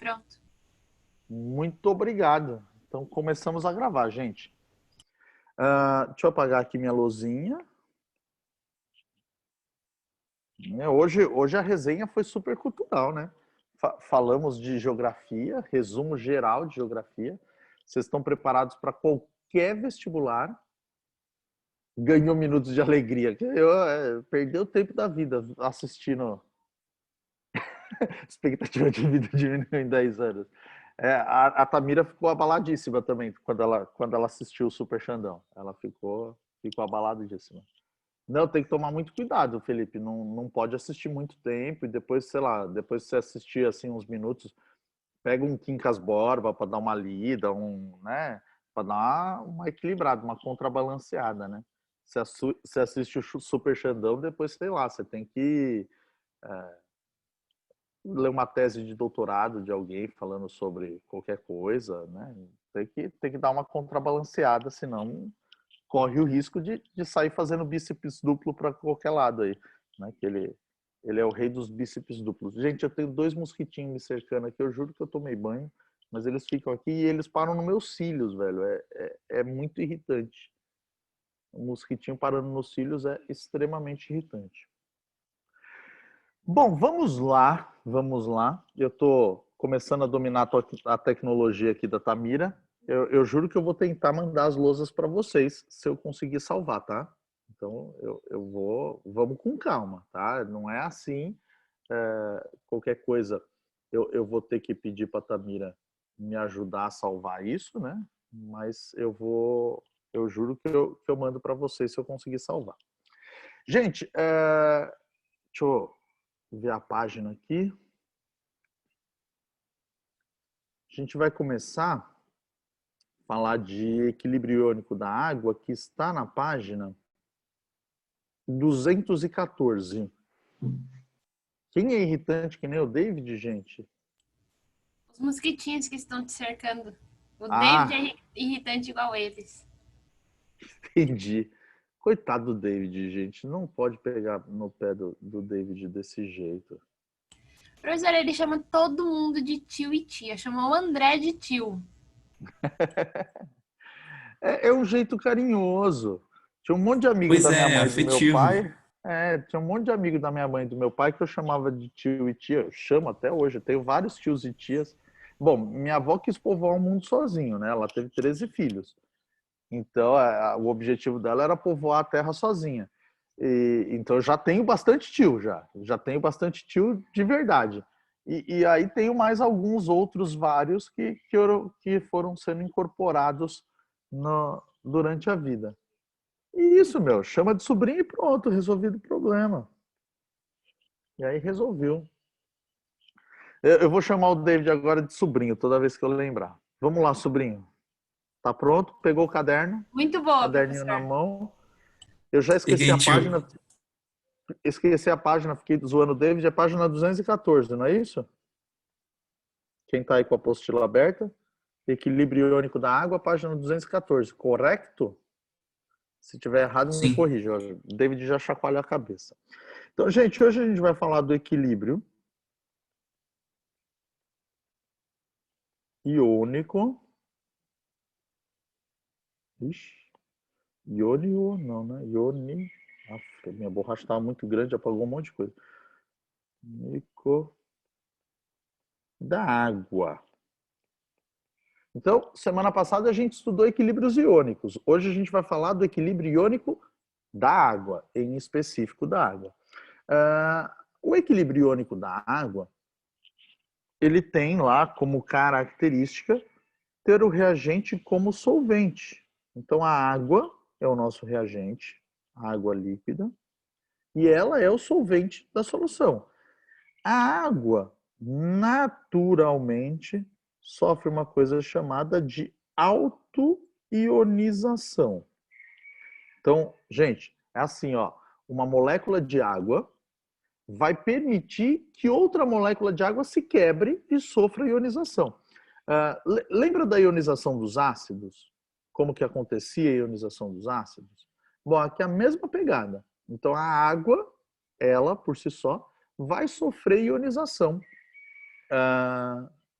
pronto. Muito obrigado. Então começamos a gravar, gente. Deixa eu apagar aqui minha luzinha. Hoje a resenha foi super cultural, né? Falamos de geografia, resumo geral de geografia. Vocês estão preparados para qualquer vestibular? Ganhou minutos de alegria. Perdeu o tempo da vida assistindo. Expectativa de vida diminuiu em 10 anos. A Tamira ficou abaladíssima também quando ela assistiu o Super Xandão. Ela ficou abaladíssima. Não, tem que tomar muito cuidado, Felipe. Não pode assistir muito tempo e depois, sei lá, depois que você assistir assim uns minutos, pega um Quincas Borba para dar uma lida, né? Para dar uma equilibrada, uma contrabalanceada, né? Você assiste o Super Xandão, depois, sei lá, você tem que ler uma tese de doutorado de alguém falando sobre qualquer coisa, né? Tem que dar uma contrabalanceada, senão corre o risco de sair fazendo bíceps duplo para qualquer lado aí, né? Que ele é o rei dos bíceps duplos. Gente, eu tenho 2 mosquitinhos me cercando aqui, eu juro que eu tomei banho, mas eles ficam aqui e eles param nos meus cílios, velho. É muito irritante. O mosquitinho parando nos cílios é extremamente irritante. Bom, vamos lá. Eu estou começando a dominar a tecnologia aqui da Tamira. Eu juro que eu vou tentar mandar as lousas para vocês, se eu conseguir salvar, tá? Então, vamos com calma, tá? Não é assim, qualquer coisa eu vou ter que pedir para a Tamira me ajudar a salvar isso, né? Mas eu juro que eu mando para vocês se eu conseguir salvar. Gente, deixa eu ver a página aqui. A gente vai começar a falar de equilíbrio iônico da água, que está na página 214. Quem é irritante que nem o David, gente? Os mosquitinhos que estão te cercando. O David Ah, é irritante igual eles. entendi. Coitado do David, gente. Não pode pegar no pé do David desse jeito. Professor, ele chama todo mundo de tio e tia. Chamou o André de tio. É um jeito carinhoso. Tinha um monte de amigo Pois da minha é, mãe e do meu afetivo. pai. Tinha um monte de amigo da minha mãe e do meu pai que eu chamava de tio e tia. Eu chamo até hoje. Eu tenho vários tios e tias. Bom, minha avó quis povoar o mundo sozinho, né? Ela teve 13 filhos. Então, o objetivo dela era povoar a terra sozinha. Então, eu já tenho bastante tio, já tenho bastante tio de verdade. E aí tenho mais alguns outros vários que foram sendo incorporados durante a vida. E isso, meu, chama de sobrinho e pronto, resolvido o problema. E aí resolveu. Eu vou chamar o David agora de sobrinho, toda vez que eu lembrar. Vamos lá, sobrinho. Tá pronto? Pegou o caderno? Muito boa, Caderninho na professor. mão. Eu já esqueci Peguei, a tio. página. Fiquei zoando o David, é página 214, não é isso? Quem tá aí com a apostila aberta? Equilíbrio iônico da água, página 214, correto? Se tiver errado, me Sim. corrija. O David já chacoalhou a cabeça. Então, gente, hoje a gente vai falar do equilíbrio iônico. Ixi, iônio não, né? Ione. Minha borracha estava muito grande, apagou um monte de coisa. Iônico da água. Então, semana passada a gente estudou equilíbrios iônicos. Hoje a gente vai falar do equilíbrio iônico da água, em específico da água. O equilíbrio iônico da água, ele tem lá como característica ter o reagente como solvente. Então, a água é o nosso reagente, a água líquida, e ela é o solvente da solução. A água, naturalmente, sofre uma coisa chamada de autoionização. Então, gente, é assim, ó, uma molécula de água vai permitir que outra molécula de água se quebre e sofra ionização. Lembra da ionização dos ácidos? Como que acontecia a ionização dos ácidos? Bom, aqui é a mesma pegada. Então, a água, ela, por si só, vai sofrer ionização.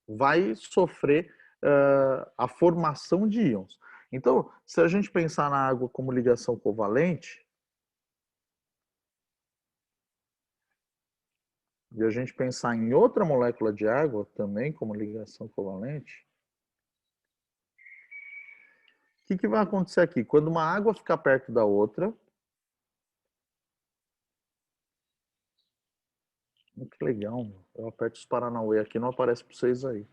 vai sofrer a formação de íons. Então, se a gente pensar na água como ligação covalente, e a gente pensar em outra molécula de água também como ligação covalente, o que vai acontecer aqui? Quando uma água ficar perto da outra, que legal, eu aperto os Paranauê aqui, não aparece para vocês aí.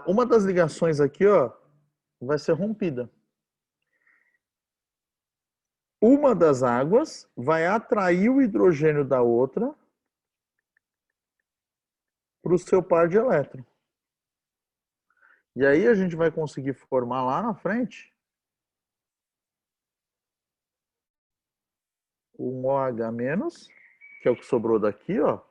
Uma das ligações aqui, ó, vai ser rompida. Uma das águas vai atrair o hidrogênio da outra para o seu par de elétron. E aí a gente vai conseguir formar lá na frente um OH-, que é o que sobrou daqui, ó.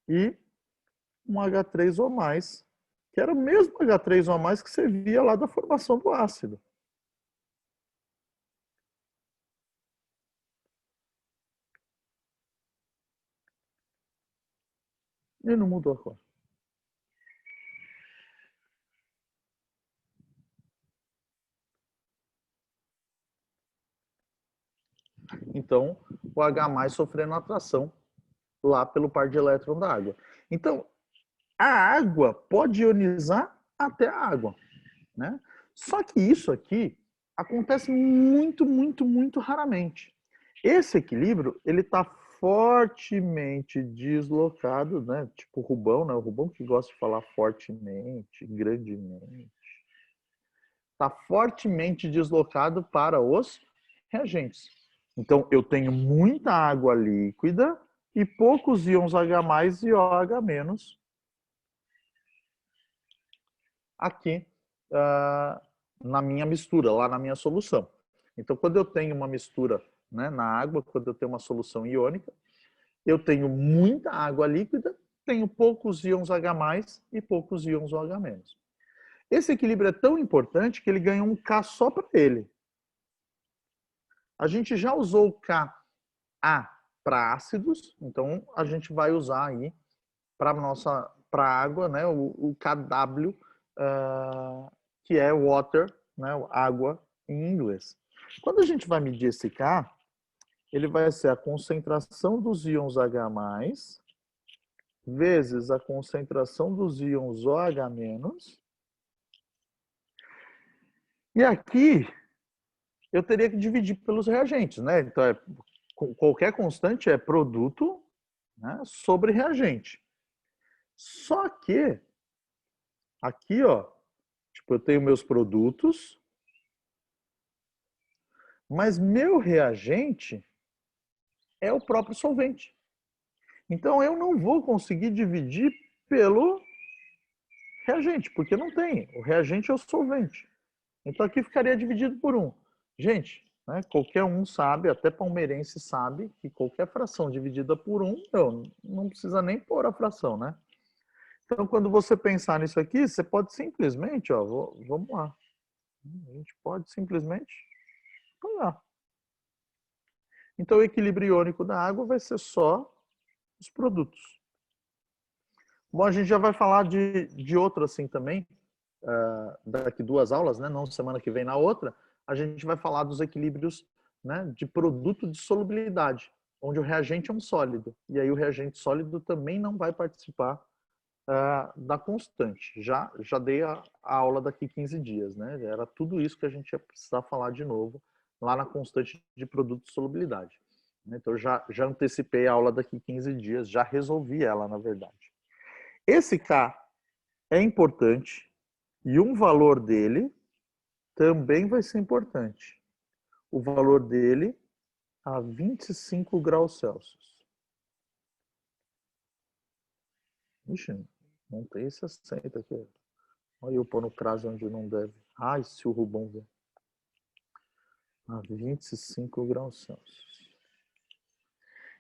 E um H3O+, que era o mesmo H3O+, que você via lá da formação do ácido. E não mudou a cor. Então, o H+ sofrendo atração lá pelo par de elétron da água. Então, a água pode ionizar até a água, né? Só que isso aqui acontece muito, muito, muito raramente. Esse equilíbrio, ele está fortemente deslocado, né? Tipo o Rubão, né? O Rubão que gosta de falar fortemente, grandemente. Está fortemente deslocado para os reagentes. Então, eu tenho muita água líquida e poucos íons H+ e OH- aqui na minha mistura, lá na minha solução. Então, quando eu tenho uma mistura, né, na água, quando eu tenho uma solução iônica, eu tenho muita água líquida, tenho poucos íons H+ e poucos íons OH-. Esse equilíbrio é tão importante que ele ganha um K só para ele. A gente já usou o Ka para ácidos, então a gente vai usar aí para água, né, o KW, que é water, né, água em inglês. Quando a gente vai medir esse K, ele vai ser a concentração dos íons H+ vezes a concentração dos íons OH-. E aqui eu teria que dividir pelos reagentes, né? Então, qualquer constante é produto, né, sobre reagente. Só que aqui, ó, tipo, eu tenho meus produtos, mas meu reagente é o próprio solvente. Então eu não vou conseguir dividir pelo reagente, porque não tem. O reagente é o solvente. Então aqui ficaria dividido por 1. Gente, né, qualquer um sabe, até palmeirense sabe, que qualquer fração dividida por 1, não precisa nem pôr a fração, né? Então, quando você pensar nisso aqui, você pode simplesmente, ó, vamos lá. A gente pode simplesmente pegar. Então, o equilíbrio iônico da água vai ser só os produtos. Bom, a gente já vai falar de outro assim também, daqui 2 aulas, né? Não semana que vem na outra, a gente vai falar dos equilíbrios, né, de produto de solubilidade, onde o reagente é um sólido. E aí o reagente sólido também não vai participar da constante. Já dei a aula daqui 15 dias, né? Era tudo isso que a gente ia precisar falar de novo lá na constante de produto de solubilidade. Então já antecipei a aula daqui 15 dias, já resolvi ela, na verdade. Esse K é importante e um valor dele também vai ser importante. O valor dele a 25 graus Celsius. Ixi, não tem esse acento aqui. Olha eu pôr no crase onde não deve. Ai, se o Rubão ver. A 25 graus Celsius.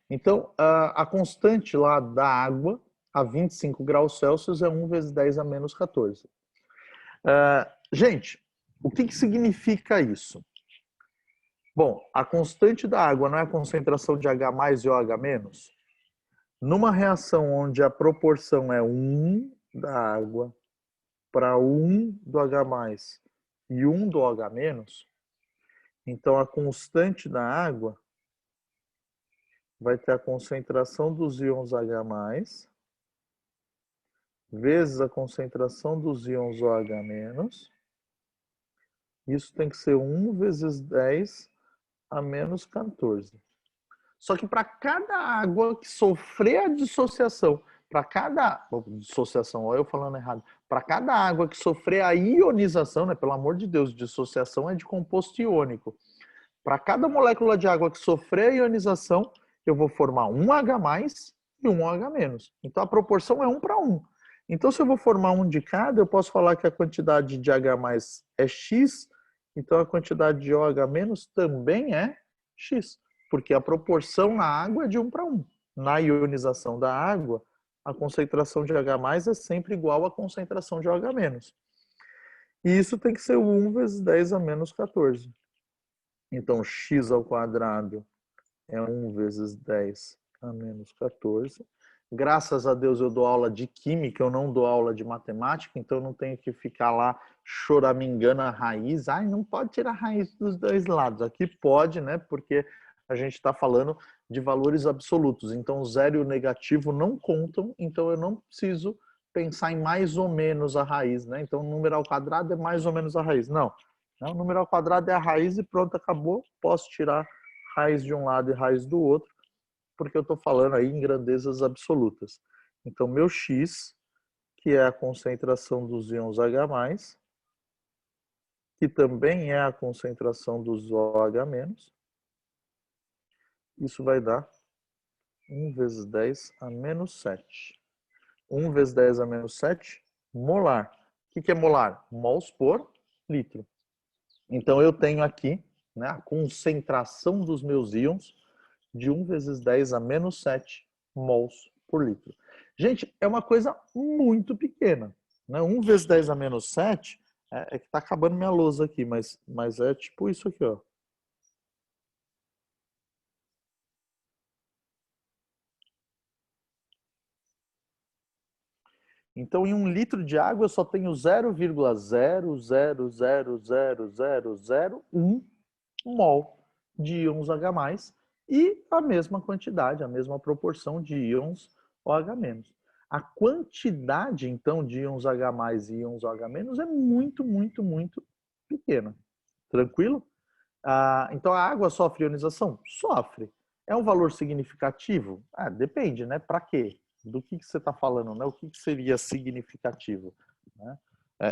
Então, a constante lá da água a 25 graus Celsius é 1 vezes 10 a menos 14. Gente, o que significa isso? Bom, a constante da água não é a concentração de H mais e OH menos? Numa reação onde a proporção é 1 da água para 1 do H mais e 1 do OH menos, então a constante da água vai ter a concentração dos íons H mais vezes a concentração dos íons OH menos. Isso tem que ser 1 vezes 10 a menos 14. Só que para cada água que sofrer a dissociação, para cada dissociação, olha eu falando errado, para cada água que sofrer a ionização, né, pelo amor de Deus, dissociação é de composto iônico. Para cada molécula de água que sofrer a ionização, eu vou formar um H mais e um OH menos. Então a proporção é 1 para 1. Então se eu vou formar um de cada, eu posso falar que a quantidade de H mais é X, então a quantidade de OH menos também é X, porque a proporção na água é de 1 para 1. Na ionização da água, a concentração de H mais é sempre igual à concentração de OH menos. E isso tem que ser 1 vezes 10 a menos 14. Então, x ao quadrado é 1 vezes 10 a menos 14. Graças a Deus eu dou aula de química, eu não dou aula de matemática, então eu não tenho que ficar lá choramingando a raiz. Ai, não pode tirar a raiz dos dois lados. Aqui pode, né? Porque a gente está falando de valores absolutos. Então, o zero e o negativo não contam, então eu não preciso pensar em mais ou menos a raiz, né? Então, o número ao quadrado é mais ou menos a raiz. Não. O número ao quadrado é a raiz e pronto, acabou. Posso tirar raiz de um lado e raiz do outro, porque eu estou falando aí em grandezas absolutas. Então, meu x, que é a concentração dos íons H+, que também é a concentração dos OH-, isso vai dar 1 vezes 10 a menos 7. 1 vezes 10 a menos 7, molar. O que é molar? Mols por litro. Então, eu tenho aqui, né, a concentração dos meus íons de 1 vezes 10 a menos 7 mols por litro. Gente, é uma coisa muito pequena. Né? 1 vezes 10 a menos 7 é que está acabando minha lousa aqui, mas é tipo isso aqui, ó. Então, em 1 litro de água, eu só tenho 0,0000001 mol de íons H+, e a mesma quantidade, a mesma proporção de íons OH-. A quantidade, então, de íons H+ e íons OH- é muito, muito, muito pequena. Tranquilo? Então, a água sofre ionização? Sofre. É um valor significativo? Depende, né? Para quê? Do que você está falando, né? O que seria significativo? Né?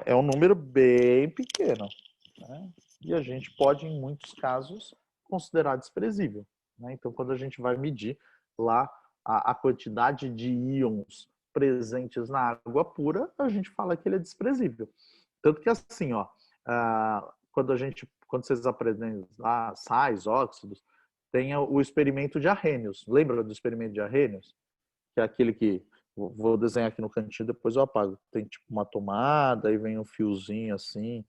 É um número bem pequeno. Né? E a gente pode, em muitos casos, considerar desprezível. Né? Então, quando a gente vai medir lá a quantidade de íons presentes na água pura, a gente fala que ele é desprezível. Tanto que assim, ó, quando vocês aprendem lá, sais, óxidos, tem o experimento de Arrhenius. Lembra do experimento de Arrhenius? Que é aquele que vou desenhar aqui no cantinho, depois eu apago. Tem tipo uma tomada, aí vem um fiozinho assim,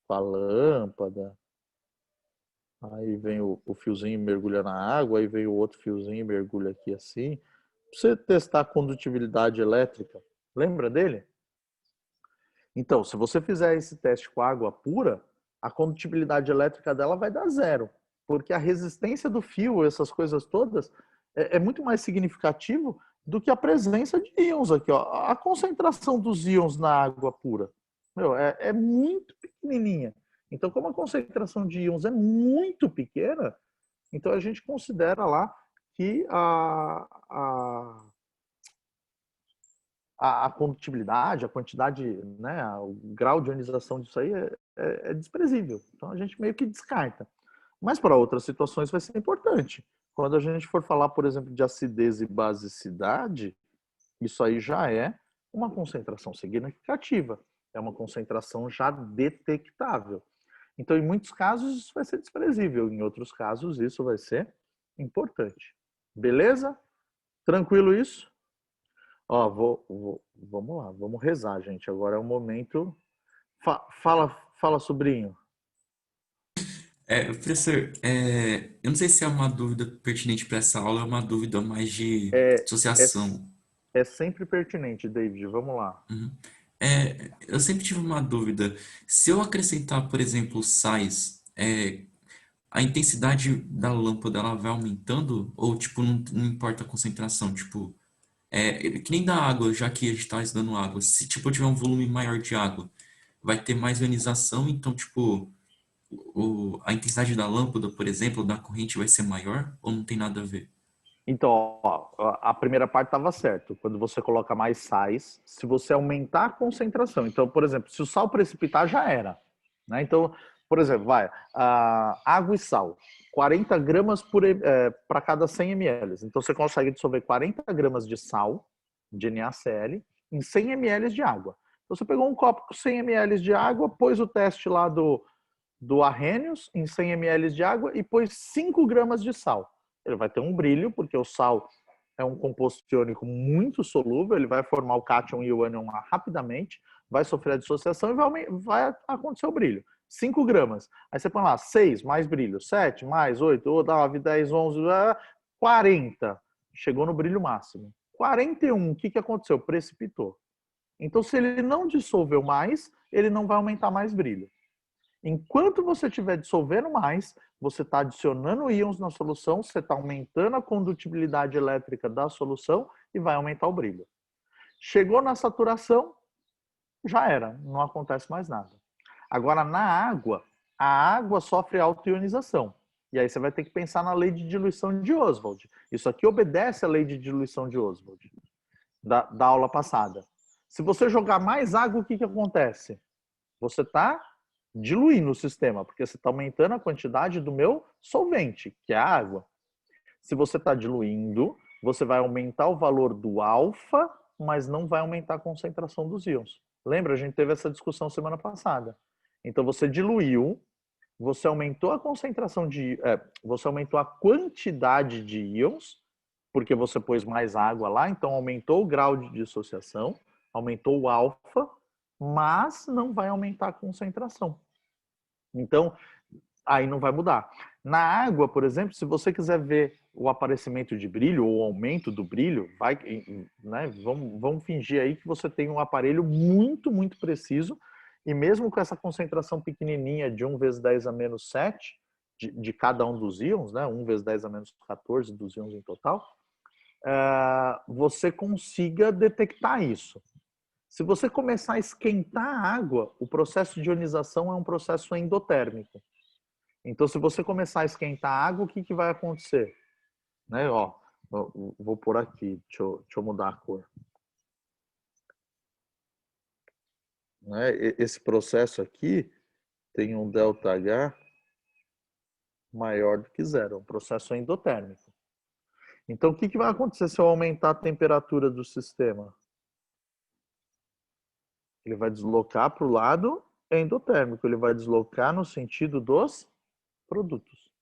com a lâmpada, aí vem o fiozinho e mergulha na água, aí vem o outro fiozinho e mergulha aqui assim. Pra você testar a condutibilidade elétrica, lembra dele? Então, se você fizer esse teste com água pura, a condutibilidade elétrica dela vai dar zero, porque a resistência do fio, essas coisas todas, é muito mais significativo do que a presença de íons aqui. Ó. A concentração dos íons na água pura é muito pequenininha. Então, como a concentração de íons é muito pequena, então a gente considera lá que a condutibilidade, a quantidade, né, o grau de ionização disso aí é desprezível. Então a gente meio que descarta. Mas para outras situações vai ser importante. Quando a gente for falar, por exemplo, de acidez e basicidade, isso aí já é uma concentração significativa. É uma concentração já detectável. Então, em muitos casos, isso vai ser desprezível. Em outros casos, isso vai ser importante. Beleza? Tranquilo isso? Ó, vamos lá, vamos rezar, gente. Agora é o momento. Fala, sobrinho. Professor, eu não sei se é uma dúvida pertinente para essa aula, é uma dúvida mais de É, é, associação. é sempre pertinente, David. Vamos lá. Uhum. Eu sempre tive uma dúvida. Se eu acrescentar, por exemplo, sais, a intensidade da lâmpada ela vai aumentando? Ou, tipo, não importa a concentração? Tipo, que nem da água, já que a gente está estudando água. Se, tipo, eu tiver um volume maior de água, vai ter mais ionização, então, tipo, a intensidade da lâmpada, por exemplo, da corrente vai ser maior? Ou não tem nada a ver? Então, ó, a primeira parte estava certo. Quando você coloca mais sais, se você aumentar a concentração. Então, por exemplo, se o sal precipitar, já era. Né? Então, por exemplo, água e sal. 40 gramas para cada 100 ml. Então, você consegue dissolver 40 gramas de sal, de NaCl, em 100 ml de água. Então, você pegou um copo com 100 ml de água, pôs o teste lá do Arrhenius em 100 ml de água e pôs 5 gramas de sal. Ele vai ter um brilho, porque o sal é um composto iônico muito solúvel, ele vai formar o cátion e o ânion lá rapidamente, vai sofrer a dissociação e vai acontecer o brilho. 5 gramas. Aí você põe lá 6 mais brilho, 7 mais 8, 9, 10, 11, 40. Chegou no brilho máximo. 41, o que aconteceu? Precipitou. Então, se ele não dissolveu mais, ele não vai aumentar mais brilho. Enquanto você estiver dissolvendo mais, você está adicionando íons na solução, você está aumentando a condutibilidade elétrica da solução e vai aumentar o brilho. Chegou na saturação, já era, não acontece mais nada. Agora, na água, a água sofre autoionização. E aí você vai ter que pensar na lei de diluição de Oswald. Isso aqui obedece à lei de diluição de Oswald, da aula passada. Se você jogar mais água, o que acontece? Você está diluindo o sistema, porque você está aumentando a quantidade do meu solvente, que é a água. Se você está diluindo, você vai aumentar o valor do alfa, mas não vai aumentar a concentração dos íons. Lembra? A gente teve essa discussão semana passada. Então você diluiu, você aumentou a concentração você aumentou a quantidade de íons, porque você pôs mais água lá, então aumentou o grau de dissociação, aumentou o alfa, mas não vai aumentar a concentração. Então, aí não vai mudar. Na água, por exemplo, se você quiser ver o aparecimento de brilho ou o aumento do brilho, né, vamos fingir aí que você tem um aparelho muito, muito preciso e mesmo com essa concentração pequenininha de 1 vezes 10 a menos 7 de cada um dos íons, né, 1 vezes 10 a menos 14 dos íons em total, você consiga detectar isso. Se você começar a esquentar a água, o processo de ionização é um processo endotérmico. Então, se você começar a esquentar a água, o que vai acontecer? Né? Ó, vou pôr aqui, deixa eu mudar a cor. Né? Esse processo aqui tem um ΔH maior do que zero, é um processo endotérmico. Então, o que vai acontecer se eu aumentar a temperatura do sistema? Ele vai deslocar para o lado endotérmico, ele vai deslocar no sentido dos produtos.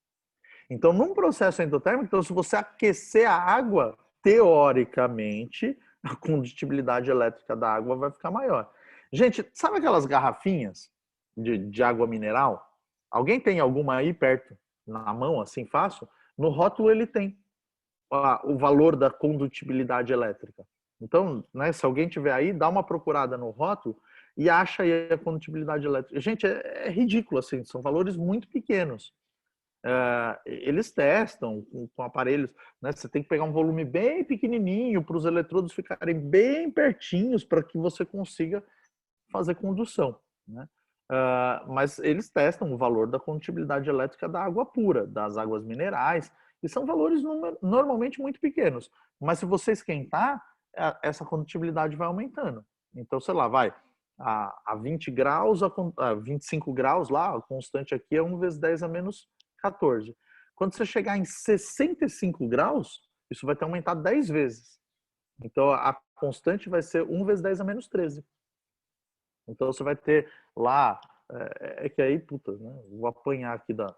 Então, num processo endotérmico, então, se você aquecer a água, teoricamente, a condutibilidade elétrica da água vai ficar maior. Gente, sabe aquelas garrafinhas de água mineral? Alguém tem alguma aí perto, na mão, assim, fácil? No rótulo ele tem o valor da condutibilidade elétrica. Então, né, se alguém tiver aí, dá uma procurada no rótulo e acha aí a condutibilidade elétrica. Gente, é ridículo, assim, são valores muito pequenos. Eles testam com aparelhos, né? Você tem que pegar um volume bem pequenininho para os eletrodos ficarem bem pertinhos para que você consiga fazer condução, né? Mas eles testam o valor da condutibilidade elétrica da água pura, das águas minerais, e são valores normalmente muito pequenos. Mas se você esquentar, essa condutibilidade vai aumentando. Então, sei lá, vai a 20 graus, a 25 graus lá, a constante aqui é 1 vezes 10 a menos 14. Quando você chegar em 65 graus, isso vai ter aumentado 10 vezes. Então, a constante vai ser 1 vezes 10 a menos 13. Então, você vai ter lá... que aí, puta, né? Vou apanhar aqui da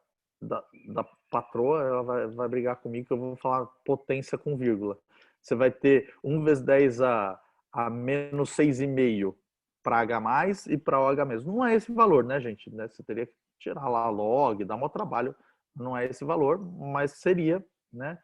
patroa, ela vai brigar comigo que eu vou falar potência com vírgula. Você vai ter 1 vezes 10 a menos 6,5 para H+, e para OH mesmo. Não é esse valor, né, gente? Você teria que tirar lá log, dá um trabalho, não é esse valor, mas seria, né,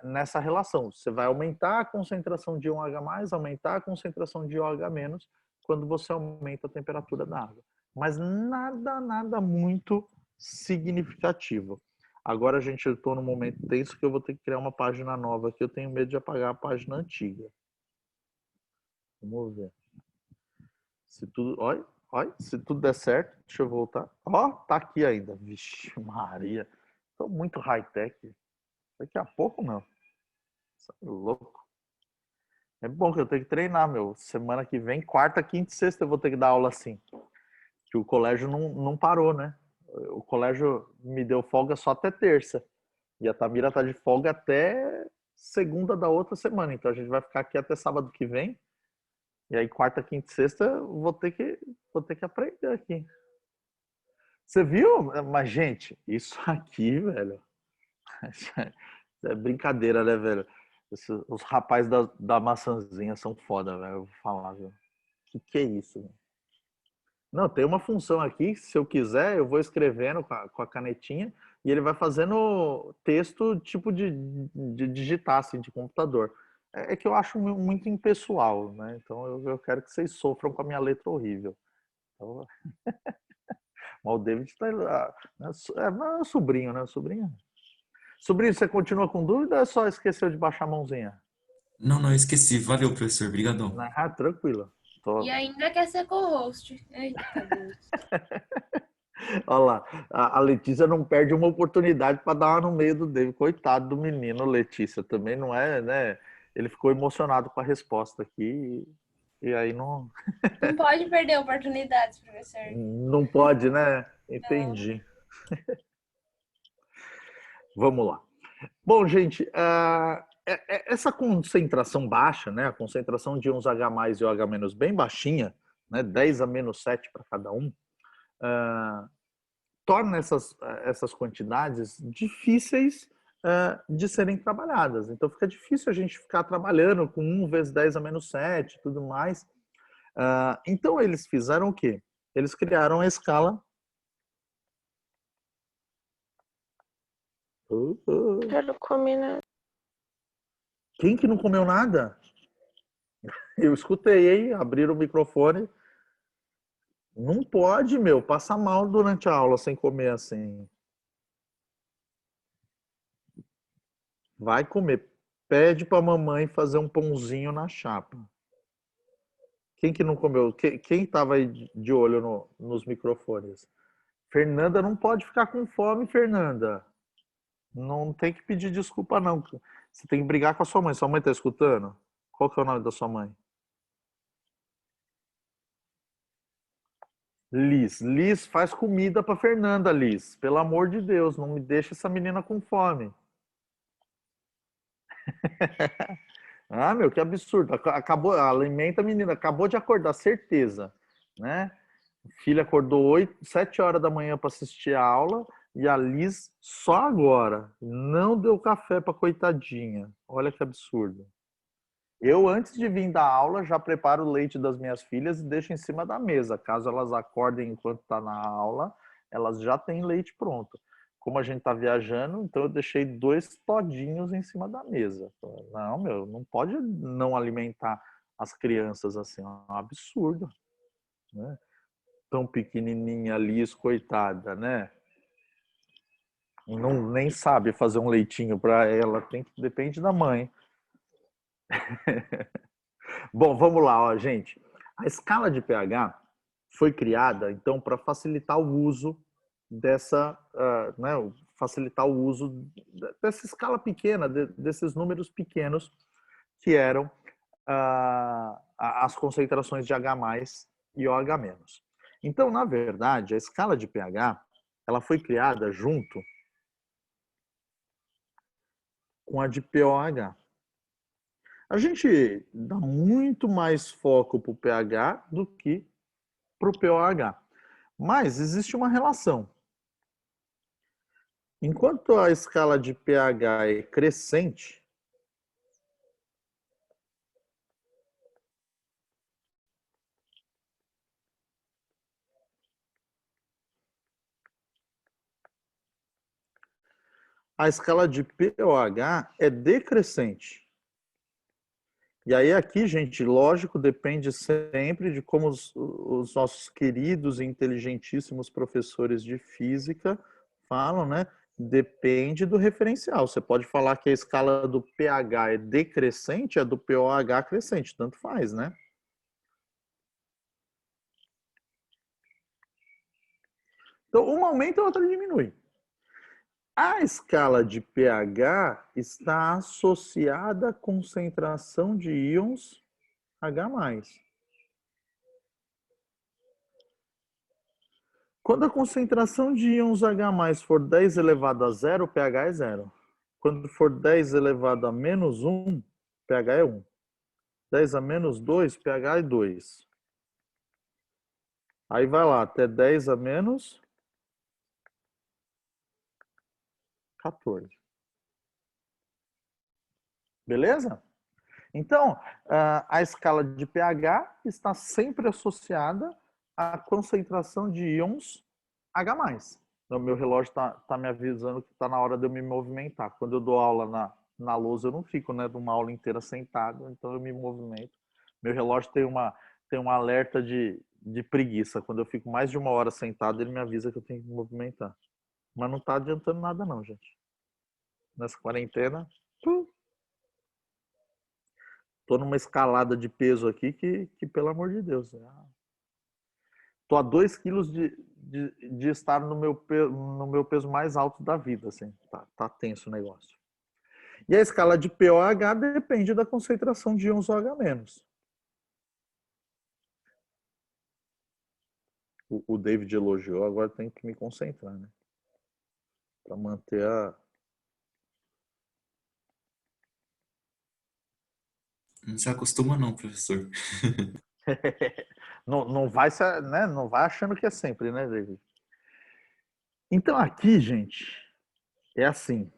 nessa relação. Você vai aumentar a concentração de OH+, aumentar a concentração de OH-, quando você aumenta a temperatura da água. Mas nada muito significativo. Agora a gente estou num momento tenso que eu vou ter que criar uma página nova, que eu tenho medo de apagar a página antiga. Vamos ver. Se tudo, olha, se tudo der certo, deixa eu voltar. Ó, tá aqui ainda. Vixe, Maria. Tô muito high-tech. Daqui a pouco não. Isso é louco. É bom que eu tenho que treinar, meu. Semana que vem, quarta, quinta e sexta eu vou ter que dar aula assim. Que o colégio não parou, né? O colégio me deu folga só até terça. E a Tamira tá de folga até segunda da outra semana. Então a gente vai ficar aqui até sábado que vem. E aí quarta, quinta e sexta eu vou ter que aprender aqui. Você viu? Mas, gente, isso aqui, velho, é brincadeira, né, velho? Os rapazes da maçãzinha são foda, velho. Eu vou falar, viu? Que é isso? Velho? Não, tem uma função aqui, se eu quiser, eu vou escrevendo com a canetinha e ele vai fazendo texto tipo de digitar, assim, de computador. É que eu acho muito impessoal, né? Então eu quero que vocês sofram com a minha letra horrível. Então, mas o David tá lá. É sobrinho, né? Sobrinho. Sobrinho, você continua com dúvida ou só esqueceu de baixar a mãozinha? Não, não, eu esqueci. Valeu, professor. Obrigadão. Ah, tranquilo. E ainda quer ser co-host. Eita, Deus. Olha lá, a Letícia não perde uma oportunidade para dar uma no meio do David. Coitado do menino, Letícia. Também não é, né? Ele ficou emocionado com a resposta aqui e aí Não pode perder oportunidades, professor. não pode, né? Não. Entendi. Vamos lá. Bom, gente, essa concentração baixa, né, a concentração de íons H+ e OH- bem baixinha, né, 10 a menos 7 para cada um, torna essas quantidades difíceis de serem trabalhadas. Então fica difícil a gente ficar trabalhando com 1 vezes 10 a menos 7 e tudo mais. Então eles fizeram o quê? Eles criaram a escala. Eu não comi nada. Quem que não comeu nada? Eu escutei, hein? Abriram o microfone. Não pode, meu, passa mal durante a aula sem comer assim. Vai comer. Pede pra mamãe fazer um pãozinho na chapa. Quem que não comeu? Quem tava aí de olho nos microfones? Fernanda não pode ficar com fome, Fernanda. Não tem que pedir desculpa, não. Você tem que brigar com a sua mãe. Sua mãe tá escutando? Qual que é o nome da sua mãe? Liz. Liz, faz comida pra Fernanda, Liz. Pelo amor de Deus, não me deixa essa menina com fome. Ah, meu, que absurdo. Acabou, alimenta a menina, acabou de acordar, certeza, né? Filha acordou 7 horas da manhã para assistir a aula e a Liz só agora não deu café para coitadinha. Olha que absurdo. Eu, antes de vir da aula, já preparo o leite das minhas filhas e deixo em cima da mesa. Caso elas acordem enquanto está na aula, elas já têm leite pronto. Como a gente está viajando, então eu deixei 2 todinhos em cima da mesa. Não, meu, não pode não alimentar as crianças assim. É um absurdo, né? Tão pequenininha ali, coitada, né? Não, nem sabe fazer um leitinho para ela, depende da mãe. Bom, vamos lá, ó, gente. A escala de pH foi criada, então, para facilitar o uso né, facilitar o uso dessa escala pequena, desses números pequenos que eram as concentrações de H+ e OH-. Então, na verdade, a escala de pH ela foi criada junto com a de pOH. A gente dá muito mais foco para o pH do que para o pOH. Mas existe uma relação. Enquanto a escala de pH é crescente, a escala de pOH é decrescente. E aí aqui, gente, lógico, depende sempre de como os nossos queridos e inteligentíssimos professores de física falam, né? Depende do referencial. Você pode falar que a escala do pH é decrescente, a do pOH crescente, tanto faz, né? Então, uma aumenta e a outra diminui. A escala de pH está associada à concentração de íons H+. Quando a concentração de íons H+ for 10 elevado a 0, pH é 0. Quando for 10 elevado a menos 1, pH é 1. 10 a menos 2, pH é 2. Aí vai lá, até 10 a menos 14. Beleza? Então, a escala de pH está sempre associada à concentração de íons H+. O meu relógio tá me avisando que está na hora de eu me movimentar. Quando eu dou aula na lousa, eu não fico, né, uma aula inteira sentado, então eu me movimento. Meu relógio tem um alerta de preguiça. Quando eu fico mais de uma hora sentado, ele me avisa que eu tenho que me movimentar. Mas não está adiantando nada não, gente. Nessa quarentena, tô numa escalada de peso aqui que pelo amor de Deus. Tô a 2 quilos de estar no meu peso mais alto da vida, assim. Tá tenso o negócio. E a escala de pOH depende da concentração de íons OH-. O David elogiou, agora tem que me concentrar, né? Para manter a... Não se acostuma não, professor. não vai, né? Não vai achando que é sempre, né, David? Então aqui, gente, é assim.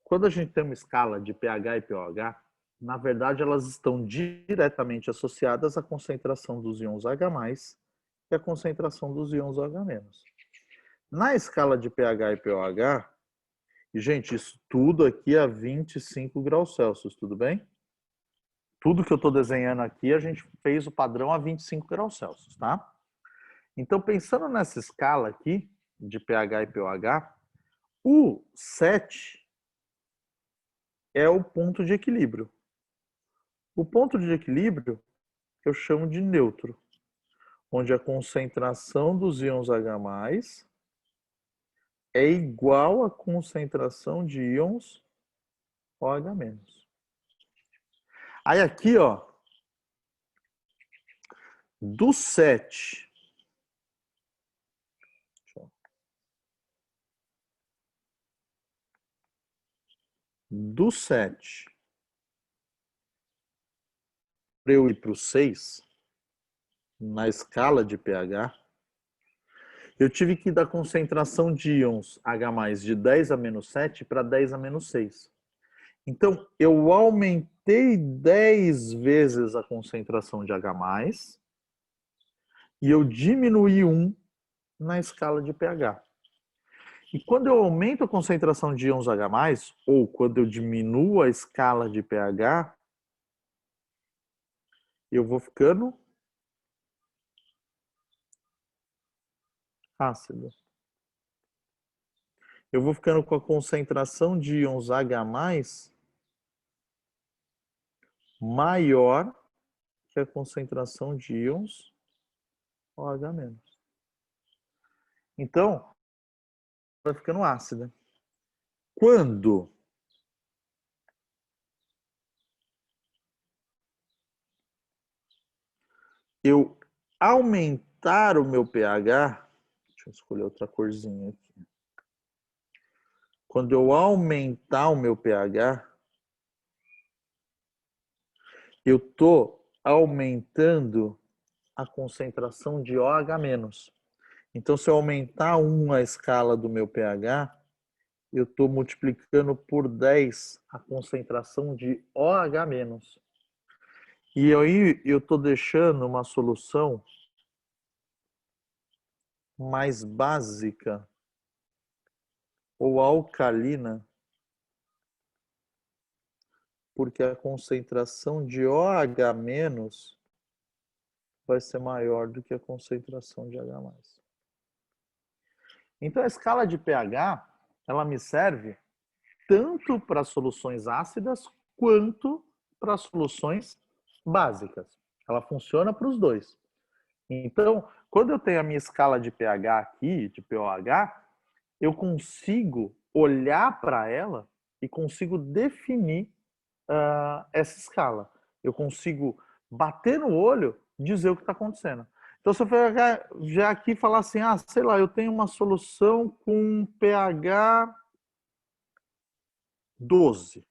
Quando a gente tem uma escala de pH e pOH, na verdade elas estão diretamente associadas à concentração dos íons H+ e à concentração dos íons OH-. Na escala de pH e pOH, e gente, isso tudo aqui a 25 graus Celsius, tudo bem? Tudo que eu estou desenhando aqui, a gente fez o padrão a 25 graus Celsius, tá? Então, pensando nessa escala aqui, de pH e pOH, o 7 é o ponto de equilíbrio. O ponto de equilíbrio eu chamo de neutro, onde a concentração dos íons H+ é igual à concentração de íons OH-. Aí aqui, ó, do 7, do 7 para eu ir para o 6, na escala de pH, eu tive que ir da concentração de íons H+ de 10 a menos 7 para 10 a menos 6. Então, eu aumentei 10 vezes a concentração de H+, e eu diminuí 1 na escala de pH. E quando eu aumento a concentração de íons H+, ou quando eu diminuo a escala de pH, eu vou ficando ácido. Eu vou ficando com a concentração de íons H+ maior que a concentração de íons OH-. Então, vai ficando ácida. Quando eu aumentar o meu pH, deixa eu escolher outra corzinha aqui. Quando eu aumentar o meu pH, eu estou aumentando a concentração de OH-. Então, se eu aumentar 1 a escala do meu pH, eu estou multiplicando por 10 a concentração de OH-. E aí eu estou deixando uma solução mais básica ou alcalina porque a concentração de OH- vai ser maior do que a concentração de H+. Então, a escala de pH, ela me serve tanto para soluções ácidas quanto para soluções básicas. Ela funciona para os dois. Então, quando eu tenho a minha escala de pH aqui, de pOH, eu consigo olhar para ela e consigo definir essa escala. Eu consigo bater no olho e dizer o que está acontecendo. Então, se eu já aqui falar assim, sei lá, eu tenho uma solução com pH 12.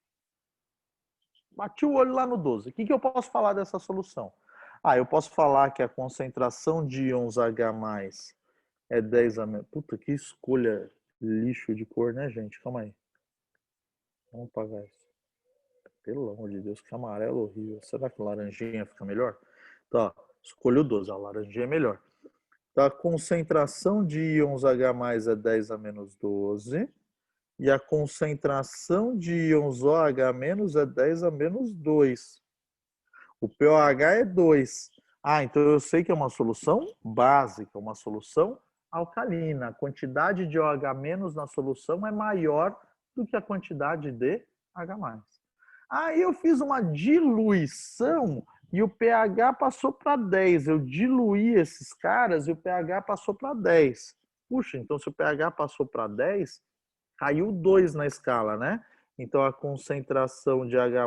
Bati o olho lá no 12. O que eu posso falar dessa solução? Eu posso falar que a concentração de íons H+ é 10 a menos. Puta, que escolha lixo de cor, né, gente? Calma aí. Vamos apagar isso. Pelo amor de Deus, que amarelo horrível. Será que laranjinha fica melhor? Tá, escolho o 12. A laranjinha é melhor. Então, a concentração de íons H+ é 10 a menos 12. E a concentração de íons OH- é 10 a menos 2. O pOH é 2. Então eu sei que é uma solução básica, uma solução alcalina. A quantidade de OH- na solução é maior do que a quantidade de H+. Aí eu fiz uma diluição e o pH passou para 10. Eu diluí esses caras e o pH passou para 10. Puxa, então se o pH passou para 10, caiu 2 na escala, né? Então a concentração de H+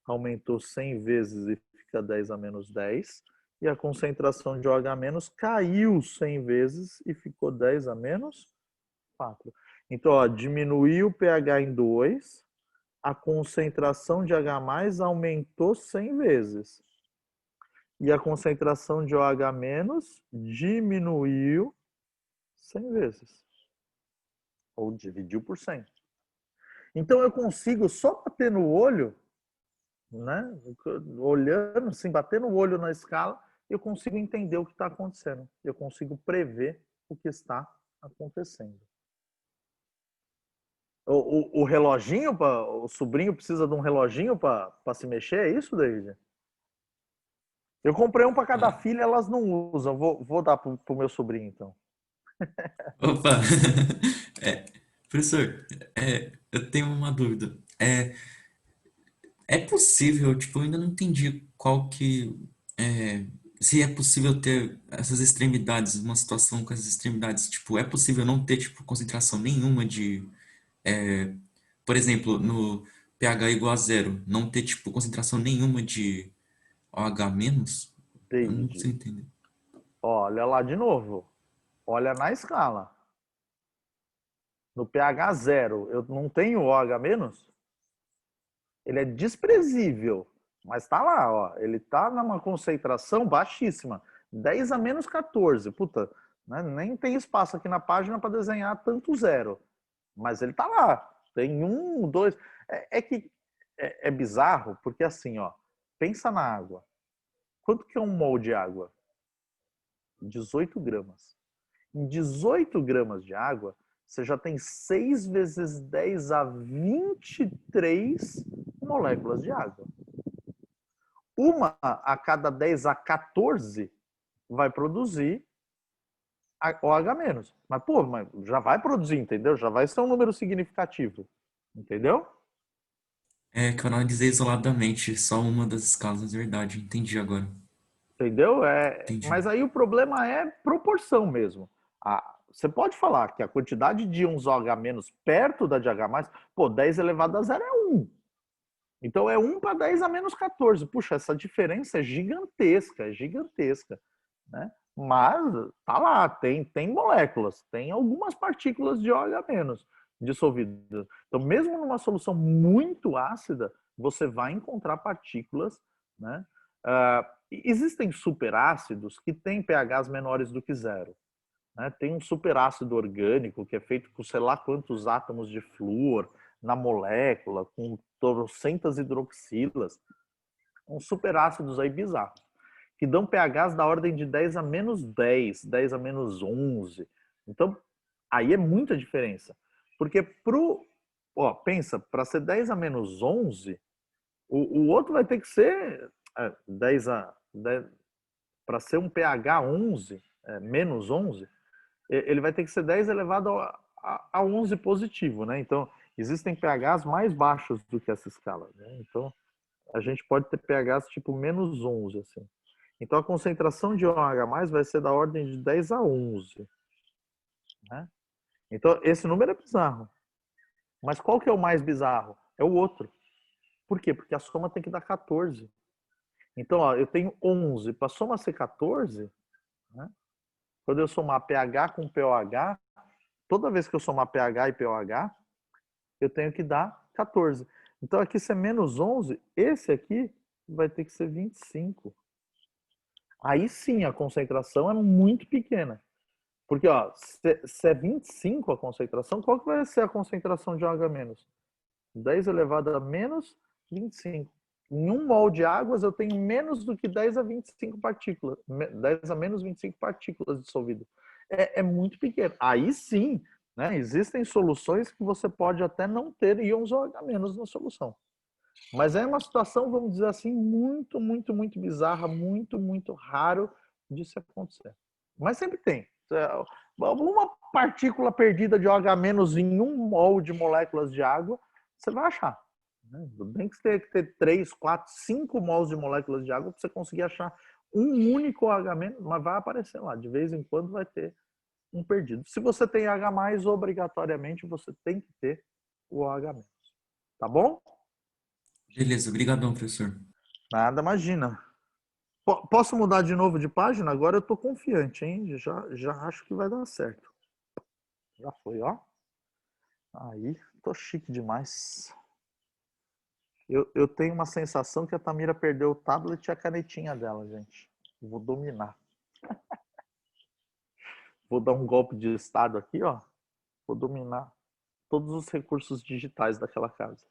aumentou 100 vezes e fica 10 a menos 10. E a concentração de OH- caiu 100 vezes e ficou 10 a menos 4. Então, diminuiu o pH em 2, a concentração de H+ aumentou 100 vezes. E a concentração de OH- diminuiu 100 vezes. Ou dividiu por 100. Então eu consigo só bater no olho, né? Olhando, assim, bater no olho na escala, eu consigo entender o que está acontecendo. Eu consigo prever o que está acontecendo. O reloginho, o sobrinho precisa de um reloginho para se mexer, é isso, David? Eu comprei um para cada filha, elas não usam. Vou dar pro meu sobrinho, então. Opa! É, professor, eu tenho uma dúvida. É possível, tipo, eu ainda não entendi qual que se é possível ter essas extremidades, uma situação com essas extremidades, tipo, é possível não ter, tipo, concentração nenhuma de, por exemplo, no pH igual a zero, não ter, tipo, concentração nenhuma de OH-? Eu não David, consigo entender. olha lá de novo. Olha na escala. No pH 0, eu não tenho OH-? Ele é desprezível, mas está lá, ó. Ele está numa concentração baixíssima, 10 a menos 14. Puta, né? Nem tem espaço aqui na página para desenhar tanto zero, mas ele está lá. Tem 1, 2. Que é bizarro, porque assim, ó, pensa na água. Quanto que é um mol de água? 18 gramas. Em 18 gramas de água, você já tem 6 vezes 10 a 23 moléculas de água. Uma a cada 10 a 14 vai produzir OH-. Mas já vai produzir, entendeu? Já vai ser um número significativo. Entendeu? É que eu analisei isoladamente só uma das escalas, na verdade, entendi agora. Entendeu? Entendi. Mas aí o problema é proporção mesmo. Você pode falar que a quantidade de íons OH- perto da de H+, 10 elevado a 0 é 1. Então é 1 para 10 a menos 14. Puxa, essa diferença é gigantesca, né? Mas tá lá, tem moléculas, tem algumas partículas de OH- dissolvidas. Então, mesmo numa solução muito ácida, você vai encontrar partículas, né? Existem superácidos que têm pHs menores do que zero. Né? Tem um superácido orgânico que é feito com sei lá quantos átomos de flúor na molécula, com trocentas hidroxilas. Uns superácidos aí bizarros, que dão pHs da ordem de 10 a menos 10, 10 a menos 11. Então, aí é muita diferença. Porque pensa, para ser 10 a menos 11, O outro vai ter que ser 10 para ser um pH 11, menos 11, ele vai ter que ser 10 elevado a 11 positivo, né? Então, existem pHs mais baixos do que essa escala, né? Então, a gente pode ter pHs tipo menos 11, assim. Então, a concentração de OH+, vai ser da ordem de 10 a 11. Né? Então, esse número é bizarro. Mas qual que é o mais bizarro? É o outro. Por quê? Porque a soma tem que dar 14. Então, ó, eu tenho 11. Para a soma ser 14, né? Quando eu somar pH com pOH, toda vez que eu somar pH e pOH, eu tenho que dar 14. Então, aqui se é menos 11, esse aqui vai ter que ser 25. Aí sim, a concentração é muito pequena. Porque, ó, se é 25 a concentração, qual que vai ser a concentração de OH-? 10 elevado a menos 25. Em 1 mol de águas, eu tenho menos do que 10 a 25 partículas. 10 a menos 25 partículas dissolvidas. É muito pequeno. Aí sim, né, existem soluções que você pode até não ter íons OH- na solução. Mas é uma situação, vamos dizer assim, muito, muito, muito bizarra, muito, muito raro de se acontecer. Mas sempre tem. Uma partícula perdida de OH- em 1 mol de moléculas de água, você vai achar. Tem que ter 3, 4, 5 mols de moléculas de água para você conseguir achar um único OH-, mas vai aparecer lá. De vez em quando vai ter um perdido. Se você tem H+, obrigatoriamente você tem que ter o OH-. Tá bom? Beleza, obrigadão, professor. Nada, imagina. Posso mudar de novo de página? Agora eu tô confiante, hein? Já acho que vai dar certo. Já foi, ó. Aí, tô chique demais. Eu tenho uma sensação que a Tamira perdeu o tablet e a canetinha dela, gente. Vou dominar. Vou dar um golpe de estado aqui, ó. Vou dominar todos os recursos digitais daquela casa.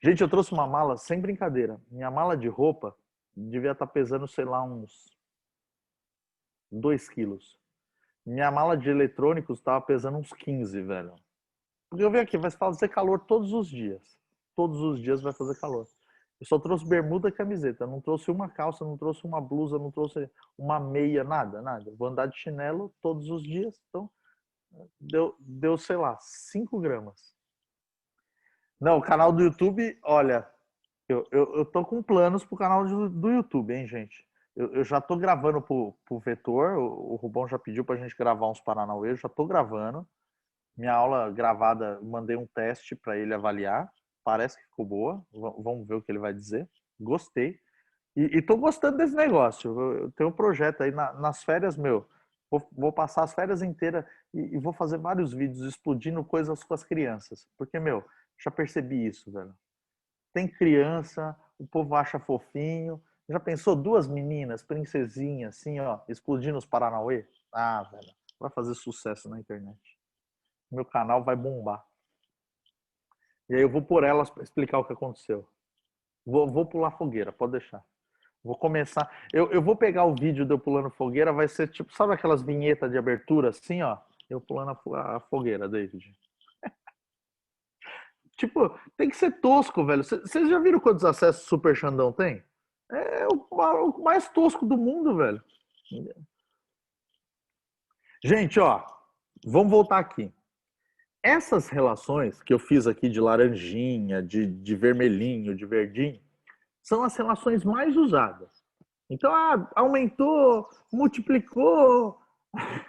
Gente, eu trouxe uma mala sem brincadeira. Minha mala de roupa devia estar pesando, sei lá, uns 2 quilos. Minha mala de eletrônicos estava pesando uns 15, velho. Porque eu vi aqui, vai fazer calor todos os dias. Todos os dias vai fazer calor. Eu só trouxe bermuda e camiseta. Não trouxe uma calça, não trouxe uma blusa, não trouxe uma meia, nada, nada. Vou andar de chinelo todos os dias. Então, deu sei lá, 5 gramas. Não, o canal do YouTube, olha, eu tô com planos pro canal do YouTube, hein, gente? Eu já tô gravando pro Vetor. O Rubão já pediu pra gente gravar uns Paranauê. Eu já tô gravando. Minha aula gravada, mandei um teste para ele avaliar. Parece que ficou boa. Vamos ver o que ele vai dizer. Gostei. E tô gostando desse negócio. Eu tenho um projeto aí nas férias, meu. Vou passar as férias inteiras e vou fazer vários vídeos explodindo coisas com as crianças. Porque, meu, já percebi isso, velho. Tem criança, o povo acha fofinho. Já pensou 2 meninas, princesinhas, assim, ó, explodindo os Paranauê? Ah, velho, vai fazer sucesso na internet. Meu canal vai bombar. E aí eu vou por elas para explicar o que aconteceu. Vou pular fogueira, pode deixar. Vou começar. Eu vou pegar o vídeo de eu pulando fogueira, vai ser tipo, sabe aquelas vinhetas de abertura assim, ó? Eu pulando a fogueira, David. Tipo, tem que ser tosco, velho. Vocês já viram quantos acessos o Super Xandão tem? É o mais tosco do mundo, velho. Gente, ó, vamos voltar aqui. Essas relações que eu fiz aqui de laranjinha, de vermelhinho, de verdinho, são as relações mais usadas. Então, aumentou, multiplicou.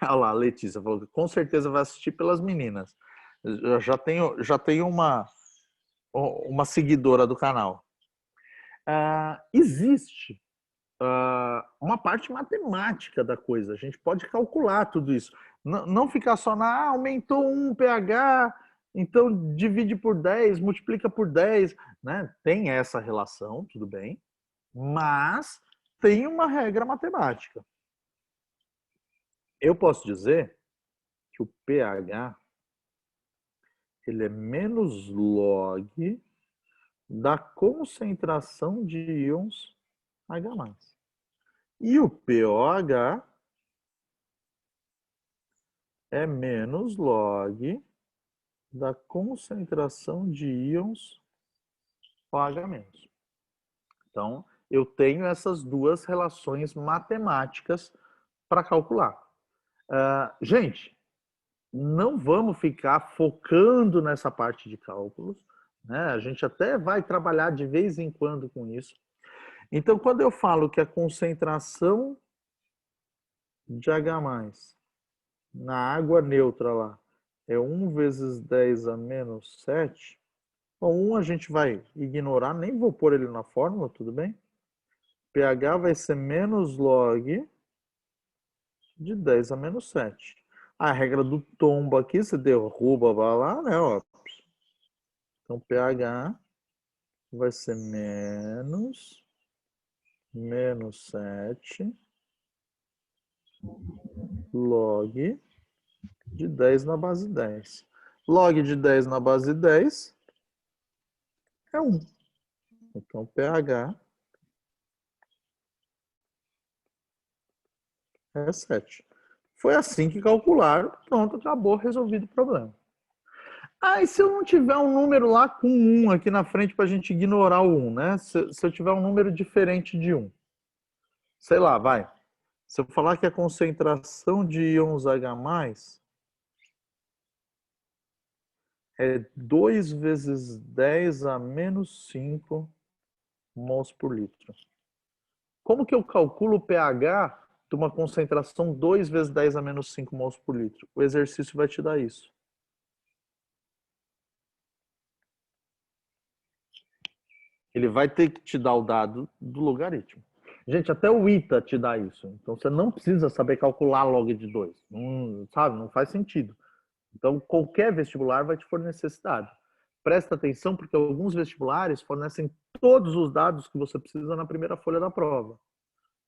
Olha lá, a Letícia falou que com certeza vai assistir pelas meninas. Eu já tenho uma seguidora do canal. Existe uma parte matemática da coisa. A gente pode calcular tudo isso. Não ficar só aumentou um pH, então divide por 10, multiplica por 10. Né? Tem essa relação, tudo bem, mas tem uma regra matemática. Eu posso dizer que o pH ele é menos log da concentração de íons H+. E o pOH é menos log da concentração de íons OH-. Então, eu tenho essas duas relações matemáticas para calcular. Gente, não vamos ficar focando nessa parte de cálculos, né? A gente até vai trabalhar de vez em quando com isso. Então, quando eu falo que a concentração de H+, na água neutra lá, é 1 vezes 10 a menos 7, bom, 1 a gente vai ignorar, nem vou pôr ele na fórmula, tudo bem? pH vai ser menos log de 10 a menos 7. A regra do tombo aqui, você derruba, vai lá, né? Ó. Então, pH vai ser menos 7 log de 10 na base 10. Log de 10 na base 10 é 1. Então, pH é 7. Foi assim que calcularam, pronto, acabou, resolvido o problema. E se eu não tiver um número lá com 1 aqui na frente para a gente ignorar o 1, né? Se eu tiver um número diferente de 1. Sei lá, vai. Se eu falar que a concentração de íons H+, é 2 vezes 10 a menos 5 mols por litro. Como que eu calculo o pH de uma concentração 2 vezes 10 a menos 5 mols por litro? O exercício vai te dar isso. Ele vai ter que te dar o dado do logaritmo. Gente, até o ITA te dá isso. Então, você não precisa saber calcular log de 2. Não, sabe? Não faz sentido. Então, qualquer vestibular vai te fornecer esse dado. Presta atenção, porque alguns vestibulares fornecem todos os dados que você precisa na primeira folha da prova.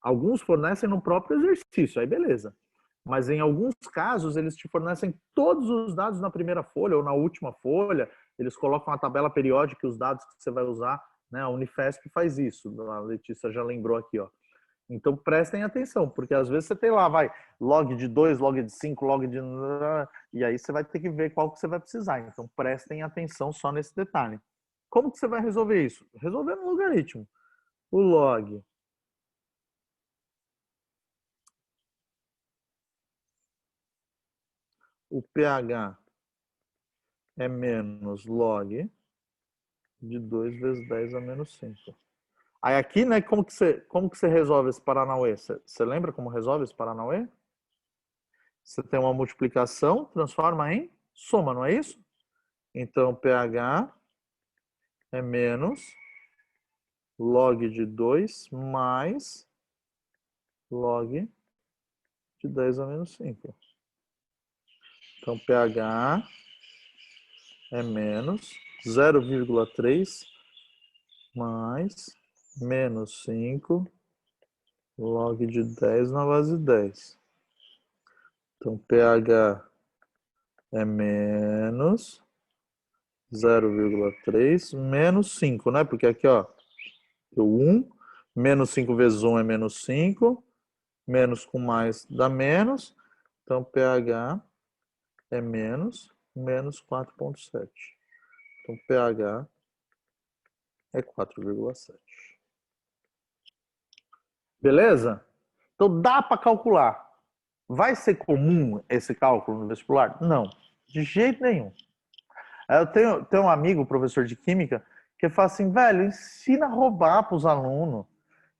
Alguns fornecem no próprio exercício, aí beleza. Mas em alguns casos, eles te fornecem todos os dados na primeira folha ou na última folha. Eles colocam a tabela periódica e os dados que você vai usar. Né? A Unifesp faz isso. A Letícia já lembrou aqui, ó. Então prestem atenção, porque às vezes você tem lá, vai, log de 2, log de 5, log de... E aí você vai ter que ver qual que você vai precisar. Então prestem atenção só nesse detalhe. Como que você vai resolver isso? Resolvendo no logaritmo. O log o pH é menos log de 2 vezes 10 a menos 5. Aí aqui, né, como que você resolve esse Paranauê? Você lembra como resolve esse Paranauê? Você tem uma multiplicação, transforma em soma, não é isso? Então, pH é menos log de 2 mais log de 10 a menos 5. Então, pH é menos 0,3 mais menos 5 log de 10 na base 10. Então, pH é menos 0,3 menos 5, né? Porque aqui, ó, o 1, menos 5 vezes 1 é menos 5, menos com mais dá menos, então pH é menos 4,7. Então pH é 4,7. Beleza? Então dá para calcular. Vai ser comum esse cálculo no vestibular? Não, de jeito nenhum. Eu tenho um amigo, professor de química, que fala assim, velho, ensina a roubar para os alunos.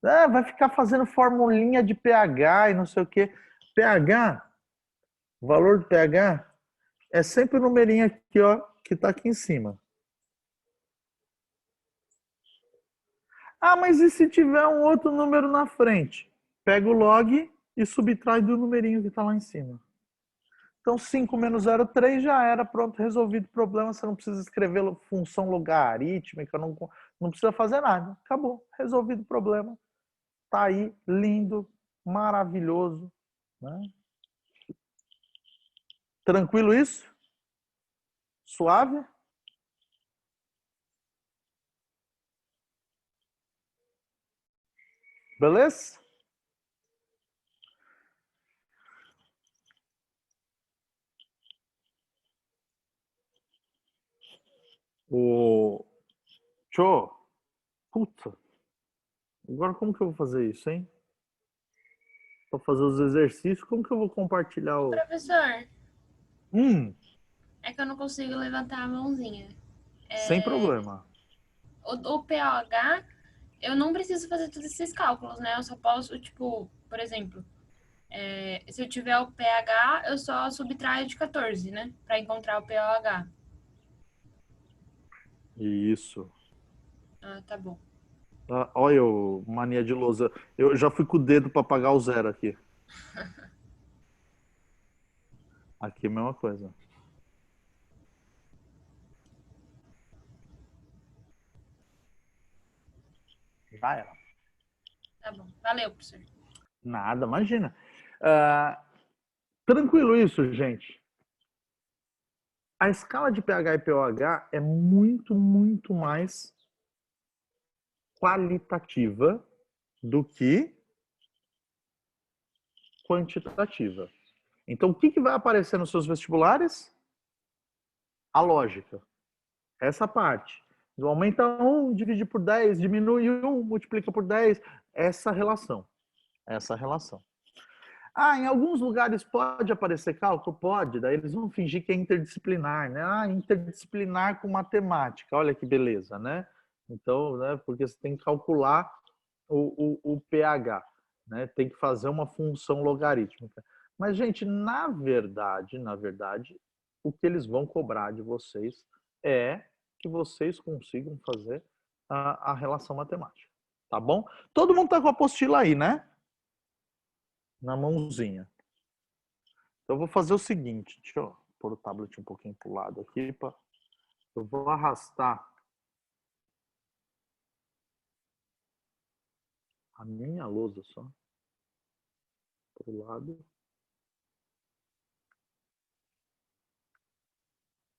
Vai ficar fazendo formulinha de pH e não sei o quê. pH, o valor do pH é sempre o numerinho aqui, ó, que está aqui em cima. Mas e se tiver um outro número na frente? Pega o log e subtrai do numerinho que está lá em cima. Então, 5 menos 0,3 já era, pronto, resolvido o problema. Você não precisa escrever função logarítmica, não precisa fazer nada. Acabou, resolvido o problema. Tá aí, lindo, maravilhoso. Né? Tranquilo isso? Suave? Beleza? O Tchô, puta, Agora como que eu vou fazer isso, hein? Para fazer os exercícios, como que eu vou compartilhar o... Professor, Hum, é que eu não consigo levantar a mãozinha. sem problema. O pH, eu não preciso fazer todos esses cálculos, né? Eu só posso, tipo, por exemplo, se eu tiver o pH, eu só subtraio de 14, né? Para encontrar o pOH. Isso. Ah, tá bom. Ah, olha, eu, mania de lousa. Eu já fui com o dedo para apagar o zero aqui. Aqui é a mesma coisa. Já era. Tá bom. Valeu, professor. Nada, imagina. Ah, tranquilo isso, gente. A escala de pH e pOH é muito, muito mais qualitativa do que quantitativa. Então, o que vai aparecer nos seus vestibulares? A lógica. Essa parte. Aumenta 1, divide por 10, diminui 1, multiplica por 10. Essa relação. Essa relação. Ah, em alguns lugares pode aparecer cálculo? Pode. Daí eles vão fingir que é interdisciplinar, né? Ah, interdisciplinar com matemática. Olha que beleza, né? Então, né, porque você tem que calcular o pH, né? Tem que fazer uma função logarítmica. Mas, gente, na verdade, o que eles vão cobrar de vocês é que vocês consigam fazer a relação matemática. Tá bom? Todo mundo tá com a apostila aí, né? Na mãozinha. Então, eu vou fazer o seguinte. Deixa eu pôr o tablet um pouquinho pro lado aqui. Eu vou arrastar a minha lousa só pro lado.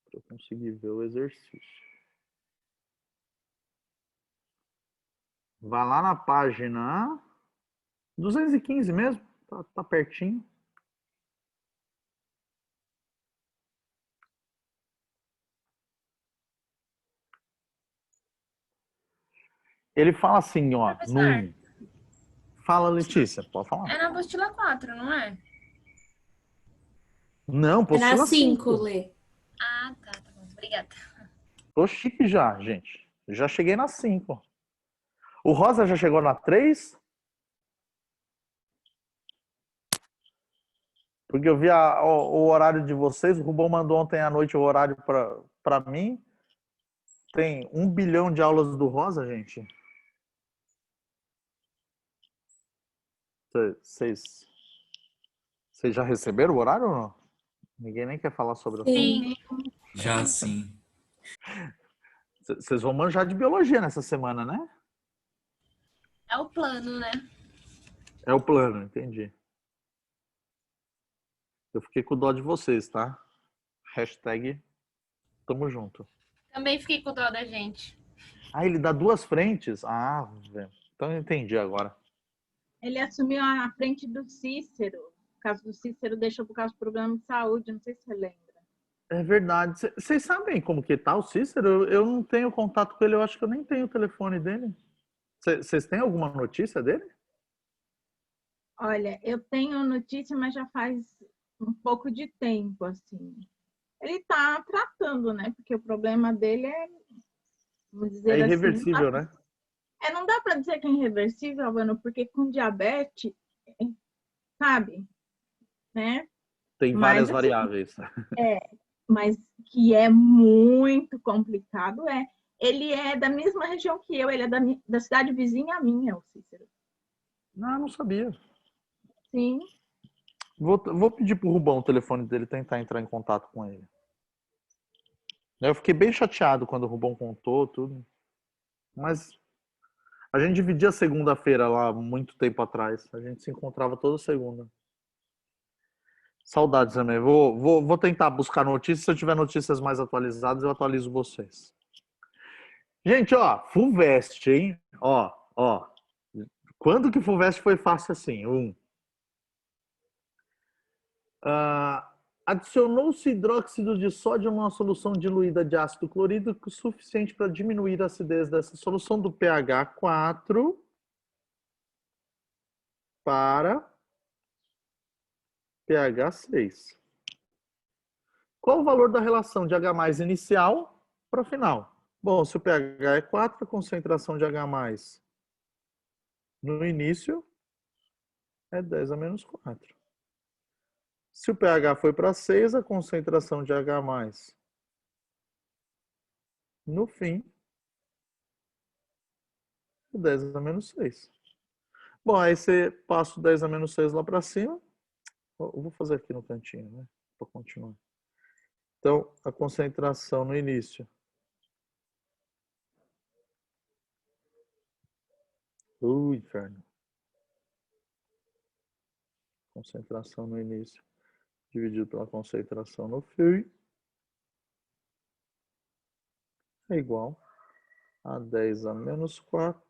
Para eu conseguir ver o exercício. Vai lá na página 215 mesmo. Tá pertinho. Ele fala assim, ó, no Professor, 1. Fala, Letícia, pode falar. é na apostila 4, não é? Não, É na apostila 5, 5. Lê. Ah, tá bom. Obrigada. Tô chique já, gente. Já cheguei na 5. O Rosa já chegou na 3? Porque eu vi o horário de vocês. O Rubão mandou ontem à noite o horário para mim. Tem 1 bilhão de aulas do Rosa, gente. Vocês já receberam o horário ou não? Ninguém nem quer falar sobre o assunto. Sim. Já sim. Vocês vão manjar de biologia nessa semana, né? É o plano, né? É o plano, entendi. Eu fiquei com dó de vocês, tá? Hashtag tamo junto. Também fiquei com dó da gente. Ah, ele dá 2 frentes? Ah, velho. Então eu entendi agora. Ele assumiu a frente do Cícero. O caso do Cícero deixou por causa do problema de saúde, não sei se você lembra. É verdade. Vocês sabem como que tá o Cícero? Eu não tenho contato com ele, eu acho que eu nem tenho o telefone dele. Vocês têm alguma notícia dele? Olha, eu tenho notícia, mas já faz um pouco de tempo, assim. Ele está tratando, né? Porque o problema dele é, vamos dizer É assim... irreversível, né? Não dá para dizer que é irreversível, Mano, porque com diabetes, sabe? Né? Tem várias variáveis. Mas que é muito complicado, ele é da mesma região que eu, ele é da cidade vizinha minha, o Cícero. Não sabia. Sim. Vou pedir pro Rubão o telefone dele, tentar entrar em contato com ele. Eu fiquei bem chateado quando o Rubão contou tudo. Mas a gente dividia segunda-feira lá muito tempo atrás. A gente se encontrava toda segunda. Saudades também. Vou tentar buscar notícias. Se eu tiver notícias mais atualizadas, eu atualizo vocês. Gente, ó, FUVEST, hein? Ó. Quando que FUVEST foi fácil assim? Adicionou-se hidróxido de sódio a uma solução diluída de ácido clorídrico suficiente para diminuir a acidez dessa solução do pH 4 para pH 6. Qual o valor da relação de H+ inicial para o final? Bom, se o pH é 4, a concentração de H+ no início é 10 a menos 4. Se o pH foi para 6, a concentração de H+ no fim é 10 a menos 6. Bom, aí você passa o 10 a menos 6 lá para cima. Eu vou fazer aqui no cantinho, né? Para continuar. Então, a concentração no início. Inferno. Concentração no início dividido pela concentração no fim é igual a 10 a menos 4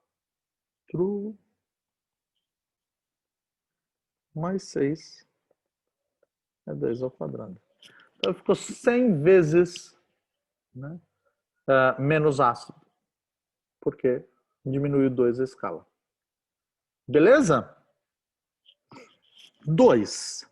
mais 6 é 10 ao quadrado. Então, ficou 100 vezes, né, menos ácido, porque diminuiu 2 a escala. Beleza? 2.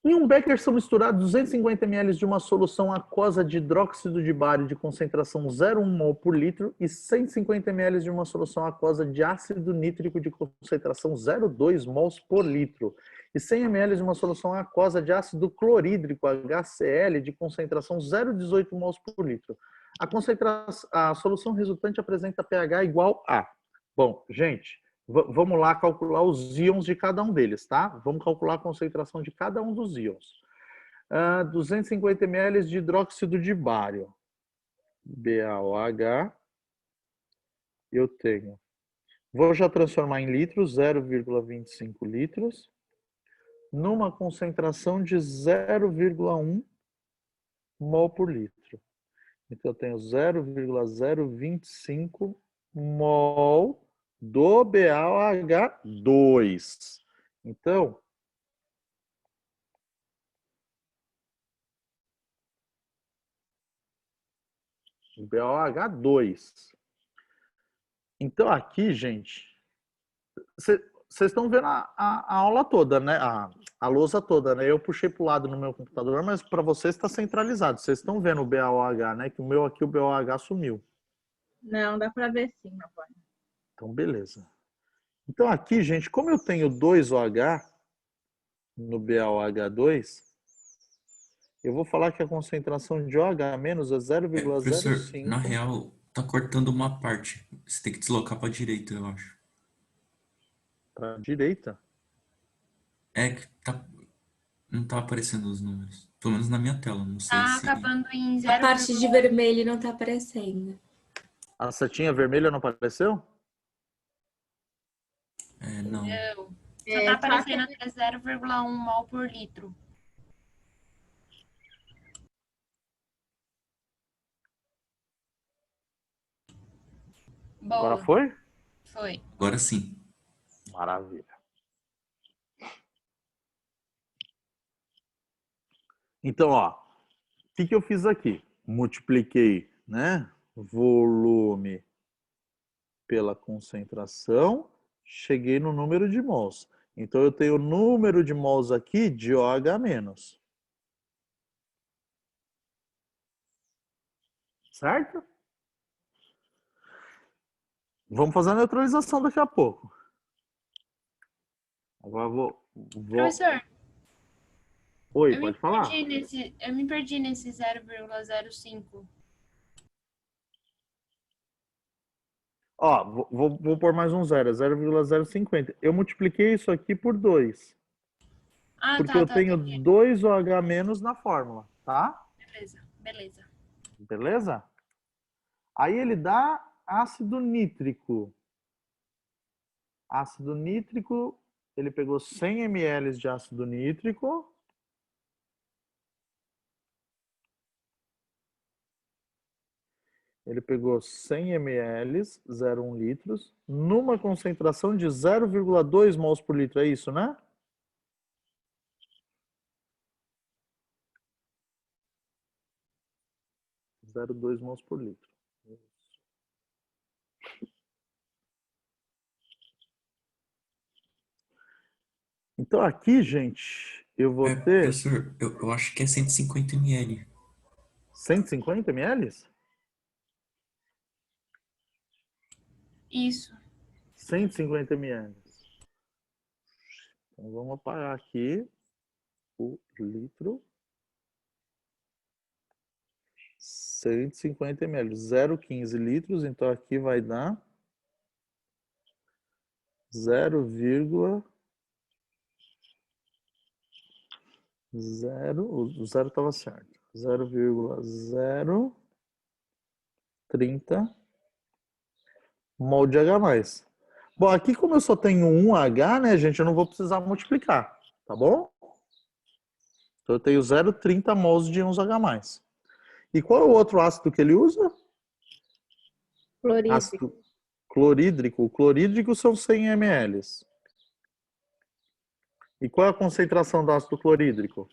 Em um becker são misturados 250 ml de uma solução aquosa de hidróxido de bário de concentração 0,1 mol por litro e 150 ml de uma solução aquosa de ácido nítrico de concentração 0,2 mols por litro e 100 ml de uma solução aquosa de ácido clorídrico HCl de concentração 0,18 mols por litro. A solução resultante apresenta pH igual a... Bom, gente... Vamos lá calcular os íons de cada um deles, tá? Vamos calcular a concentração de cada um dos íons. 250 ml de hidróxido de bário. BaOH. Eu tenho. Vou já transformar em litros, 0,25 litros. Numa concentração de 0,1 mol por litro. Então, eu tenho 0,025 mol do BaOH2. Então, BaOH2. Então, aqui, gente, vocês estão vendo a aula toda, né? A lousa toda, né? Eu puxei para o lado no meu computador, mas para vocês está centralizado. Vocês estão vendo o BaOH, né? Que o meu aqui, o BaOH sumiu. Não, dá para ver sim, meu pai. Então, beleza. Então, aqui, gente, como eu tenho 2OH no BaOH2, eu vou falar que a concentração de OH- é Professor, 0,05. na real, tá cortando uma parte. Você tem que deslocar pra direita, eu acho. Para a direita. É que não tá aparecendo os números. Pelo menos na minha tela, não sei Tá se... acabando em A 0, parte de vermelho não tá aparecendo. A setinha vermelha não apareceu? não. só tá Só aparecendo até 0,1 mol por litro. Agora Boa, foi? foi. Agora sim. Maravilha. Então, ó, o que eu fiz aqui? Multipliquei, né, volume pela concentração, cheguei no número de mols. Então, eu tenho o número de mols aqui de OH-. Certo? Vamos fazer a neutralização daqui a pouco. Agora Professor, Oi, pode falar? eu me perdi nesse 0,05. Ó, vou pôr mais um zero, 0,050. Eu multipliquei isso aqui por 2. Ah, Porque tá, eu tá, tenho entendi. 2OH- na fórmula, tá? Beleza, beleza. Beleza? Aí ele dá ácido nítrico. Ácido nítrico, ele pegou 100 ml de ácido nítrico. Ele pegou 100 ml, 0,1 litros, numa concentração de 0,2 mols por litro. É isso, né? Zero vírgula dois mols por litro. Então aqui, gente, eu vou ter Professor, eu acho que é 150 ml. 150 ml? Isso. 150 ml. Então vamos apagar aqui o litro. 150 ml, 0,15 litros, então aqui vai dar 0,0, o zero estava certo, 0,030 mol de H+. Bom, aqui como eu só tenho um H, né, gente, eu não vou precisar multiplicar, tá bom? Então eu tenho 0,30 mols de íons H+. E qual é o outro ácido que ele usa? Clorídrico. Ácido clorídrico. O clorídrico são 100 ml. E qual é a concentração do ácido clorídrico?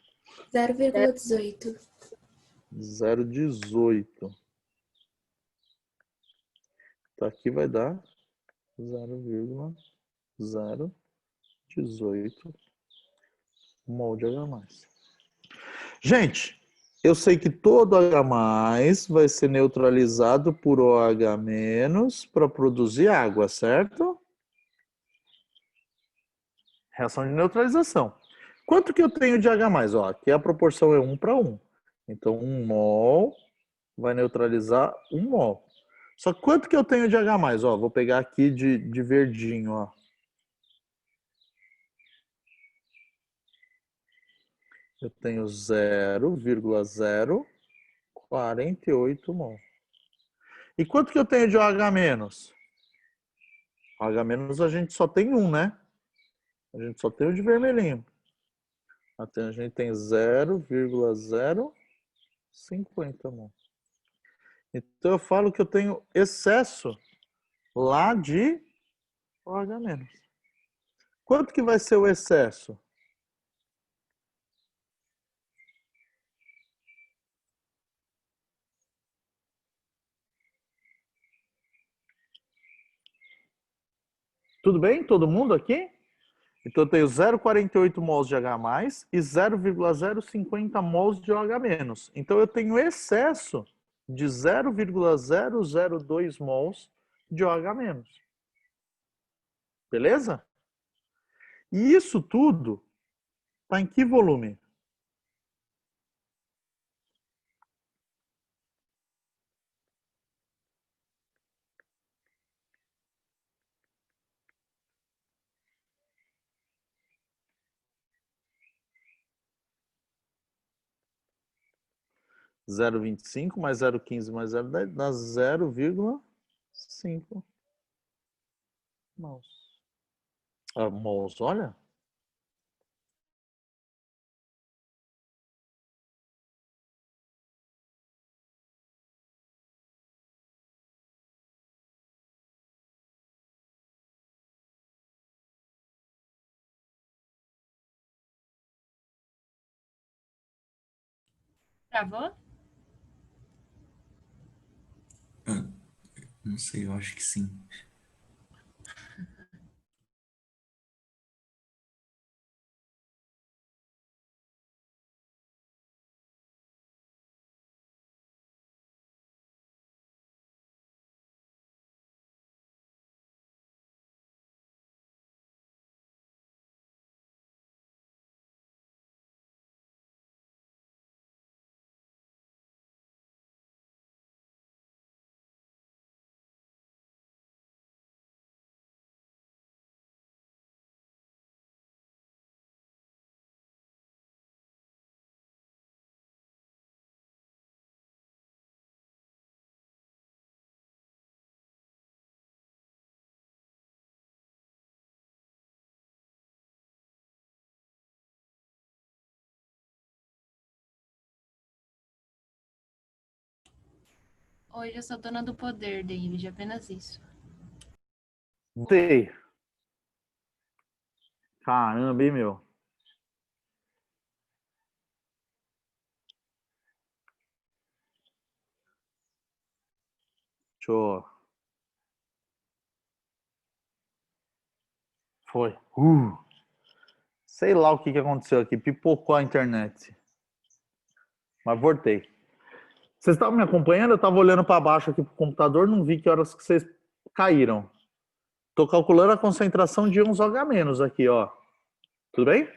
0,18. 0,18. Então aqui vai dar 0,018 mol de H+. Gente, eu sei que todo H+ vai ser neutralizado por OH- para produzir água, certo? Reação de neutralização. Quanto que eu tenho de H+? Ó, aqui a proporção é 1:1. Então 1 mol vai neutralizar 1 mol. Só que quanto que eu tenho de H+? Ó, vou pegar aqui de verdinho, ó. Eu tenho 0,048 mol. E quanto que eu tenho de OH-? OH- a gente só tem um, né? A gente só tem o de vermelhinho. Até a gente tem 0,050 mol. Então eu falo que eu tenho excesso lá de OH-. Quanto que vai ser o excesso? Tudo bem? Todo mundo aqui? Então eu tenho 0,48 mols de H+ e 0,050 mols de OH-. Então eu tenho excesso de 0,002 mols de OH-. Beleza? E isso tudo está em que volume? Zero vírgula vinte e cinco mais 0,15 mais 0,10 dá 0,5 mols. Ah, mols, olha. Travou? Ah, não sei, eu acho que sim. Hoje eu sou dona do poder, David, apenas isso. Sei. Caramba, hein, meu? Deixa eu... Foi. Sei lá o que aconteceu aqui. Pipocou a internet. Mas voltei. Vocês estavam me acompanhando? Eu estava olhando para baixo aqui pro computador, não vi que horas que vocês caíram. Tô calculando a concentração de uns OH- aqui, ó. Tudo bem?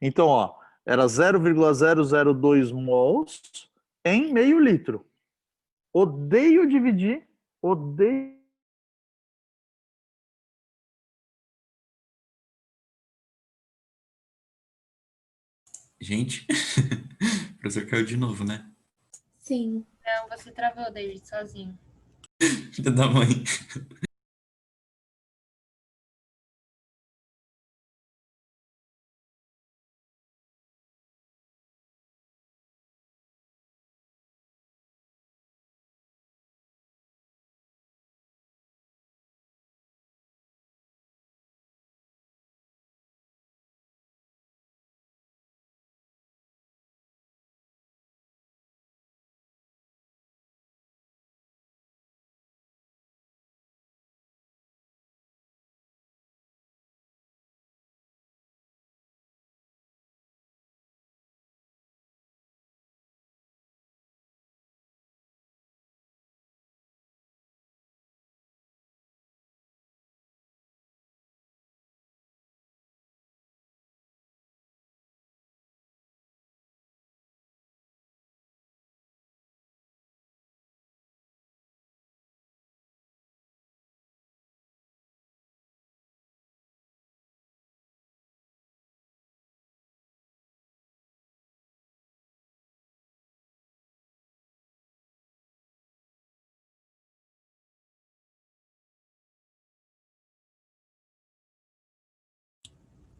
Então, ó, era 0,002 mols em meio litro. Odeio dividir, odeio. Gente, o professor caiu de novo, né? Sim. Não, você travou, David, sozinho. Filha da mãe.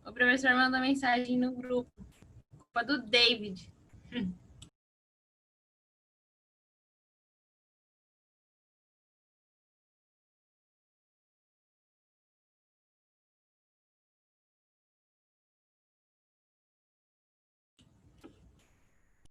O professor mandou mensagem no grupo. Culpa do David.